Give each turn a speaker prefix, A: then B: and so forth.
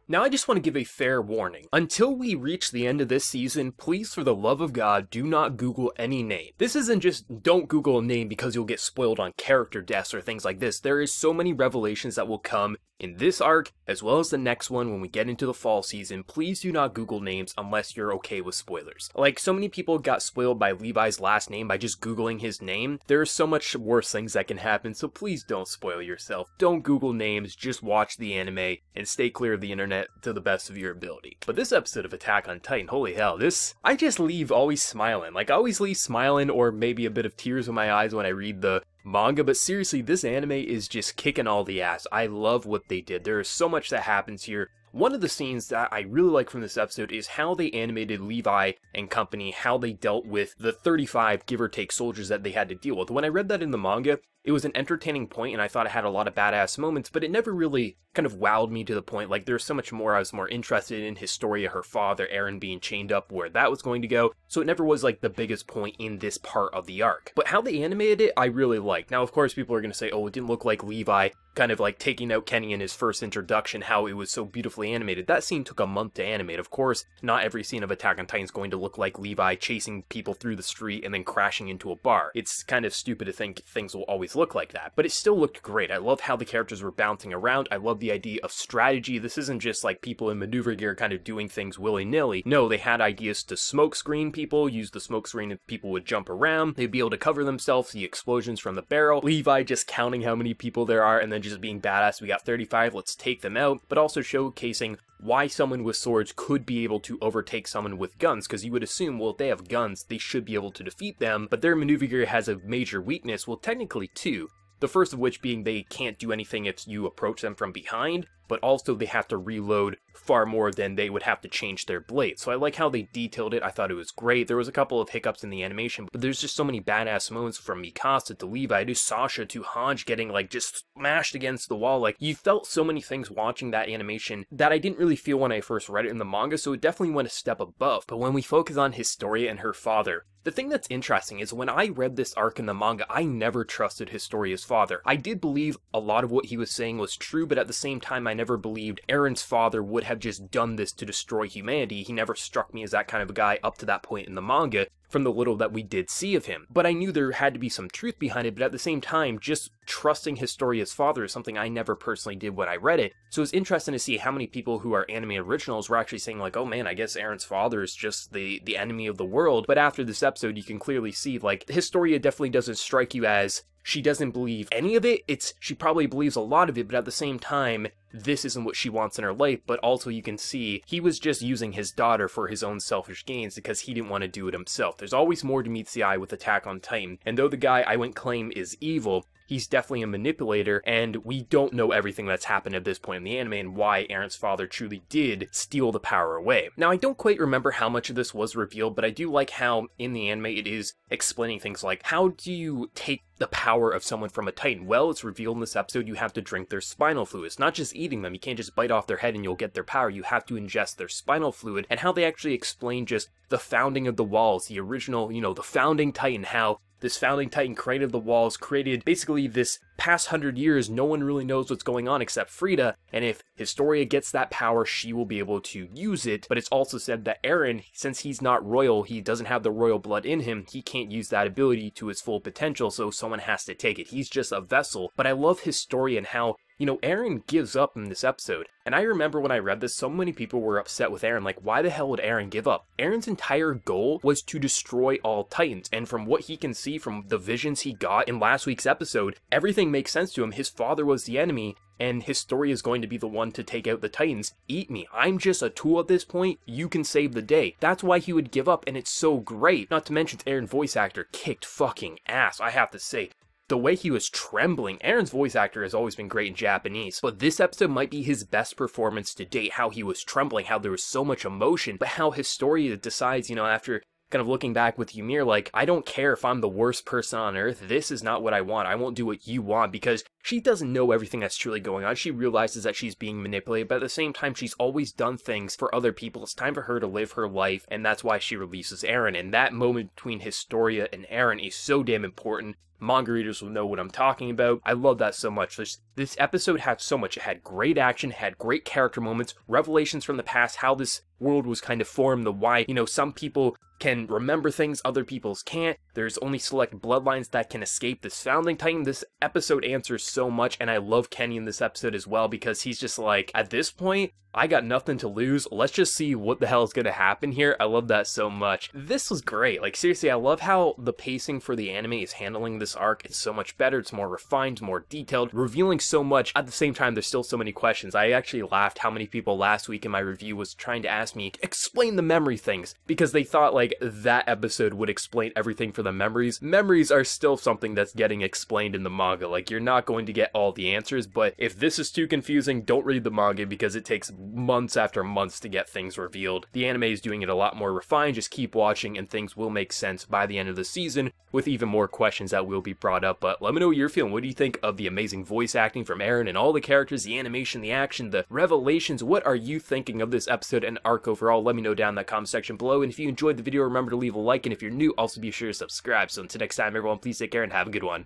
A: Now I just want to give a fair warning. Until we reach the end of this season, please for the love of God, do not Google any name. This isn't just don't Google a name because you'll get spoiled on character deaths or things like this. There is so many revelations that will come in this arc, as well as the next one when we get into the fall season. Please do not Google names unless you're okay with spoilers. Like, so many people got spoiled by Levi's last name by just Googling his name. There are so much worse things that can happen, so please don't spoil yourself. Don't Google names, just watch the anime, and stay clear of the internet to the best of your ability. But this episode of Attack on Titan, holy hell, I just leave always smiling. Like, I always leave smiling or maybe a bit of tears in my eyes when I read the manga, but seriously, this anime is just kicking all the ass. I love what they did. There is so much that happens here. One of the scenes that I really like from this episode is how they animated Levi and company, how they dealt with the 35 give or take soldiers that they had to deal with. When I read that in the manga, it was an entertaining point and I thought it had a lot of badass moments, but it never really kind of wowed me to the point. Like, there's so much more I was more interested in Historia, her father, Eren being chained up, where that was going to go, so it never was like the biggest point in this part of the arc. But how they animated it, I really liked. Now, of course, people are going to say, oh, it didn't look like Levi kind of like taking out Kenny in his first introduction, how it was so beautifully animated. That scene took a month to animate. Of course, not every scene of Attack on Titan is going to look like Levi chasing people through the street and then crashing into a bar. It's kind of stupid to think things will always look like that, but it still looked great. I love how the characters were bouncing around. I love the idea of strategy. This isn't just like people in maneuver gear kind of doing things willy-nilly. No, they had ideas to smoke screen people, use the smoke screen and people would jump around. They'd be able to cover themselves, the explosions from the barrel. Levi just counting how many people there are and then just being badass. We got 35, let's take them out, but also showcasing why someone with swords could be able to overtake someone with guns, because you would assume, well, if they have guns, they should be able to defeat them, but their maneuver gear has a major weakness. Well, technically two. The first of which being they can't do anything if you approach them from behind, but also they have to reload far more than they would have to change their blade. So I like how they detailed it. I thought it was great. There was a couple of hiccups in the animation, but there's just so many badass moments from Mikasa to Levi to Sasha to Hange getting like just smashed against the wall. Like, you felt so many things watching that animation that I didn't really feel when I first read it in the manga, so it definitely went a step above. But when we focus on Historia and her father, the thing that's interesting is when I read this arc in the manga, I never trusted Historia's father. I did believe a lot of what he was saying was true, but at the same time, I never believed Eren's father would have just done this to destroy humanity. He never struck me as that kind of a guy up to that point in the manga, from the little that we did see of him. But I knew there had to be some truth behind it, but at the same time, just trusting Historia's father is something I never personally did when I read it. So it's interesting to see how many people who are anime originals were actually saying like, oh man, I guess Eren's father is just the enemy of the world. But after this episode, you can clearly see like Historia definitely doesn't strike you as she doesn't believe any of it. She probably believes a lot of it, but at the same time, this isn't what she wants in her life. But also you can see he was just using his daughter for his own selfish gains because he didn't want to do it himself. There's always more to meet the eye with Attack on Titan, and though the guy I wouldn't claim is evil, he's definitely a manipulator, and we don't know everything that's happened at this point in the anime and why Eren's father truly did steal the power away. Now, I don't quite remember how much of this was revealed, but I do like how in the anime it is explaining things like, how do you take the power of someone from a Titan? Well, it's revealed in this episode you have to drink their spinal fluid. It's not just eating them. You can't just bite off their head and you'll get their power. You have to ingest their spinal fluid, and how they actually explain just the founding of the walls, the original, the founding Titan, how this founding Titan created the walls, created basically this past 100 years, no one really knows what's going on except Frieda, and if Historia gets that power, she will be able to use it. But it's also said that Eren, since he's not royal, he doesn't have the royal blood in him, he can't use that ability to its full potential, so someone has to take it. He's just a vessel. But I love Historia and how Eren gives up in this episode. And I remember when I read this, so many people were upset with Eren, like, why the hell would Eren give up? Eren's entire goal was to destroy all Titans, and from what he can see from the visions he got in last week's episode, everything makes sense to him. His father was the enemy, and Historia is going to be the one to take out the Titans. Eat me. I'm just a tool at this point. You can save the day. That's why he would give up, and it's so great. Not to mention, Eren's voice actor kicked fucking ass, I have to say. The way he was trembling. Eren's voice actor has always been great in Japanese, but this episode might be his best performance to date. How he was trembling, how there was so much emotion, but how Historia decides, after kind of looking back with Ymir, like, I don't care if I'm the worst person on earth, this is not what I want, I won't do what you want, because she doesn't know everything that's truly going on. She realizes that she's being manipulated, but at the same time, she's always done things for other people. It's time for her to live her life, and that's why she releases Eren, and that moment between Historia and Eren is so damn important. Manga readers will know what I'm talking about. I love that so much. This episode had so much. It had great action, had great character moments, revelations from the past, how this world was kind of formed, the why, some people can remember things, other people's can't. There's only select bloodlines that can escape this founding titan. This episode answers so much, and I love Kenny in this episode as well, because he's just like, at this point, I got nothing to lose. Let's just see what the hell is going to happen here. I love that so much. This was great. Like, seriously, I love how the pacing for the anime is handling this arc. It's so much better. It's more refined, more detailed, revealing so much. At the same time, there's still so many questions. I actually laughed how many people last week in my review was trying to ask me, explain the memory things, because they thought like that episode would explain everything for the memories. Memories are still something that's getting explained in the manga. Like, you're not going to get all the answers, but if this is too confusing, don't read the manga, because it takes months after months to get things revealed. The anime is doing it a lot more refined. Just keep watching and things will make sense by the end of the season, with even more questions that will be brought up. But let me know what you're feeling. What do you think of the amazing voice acting from Eren and all the characters, the animation, the action, the revelations? What are you thinking of this episode and arc overall? Let me know down in that comment section below. And if you enjoyed the video, remember to leave a like, and if you're new, also be sure to subscribe. So until next time, everyone, please take care and have a good one.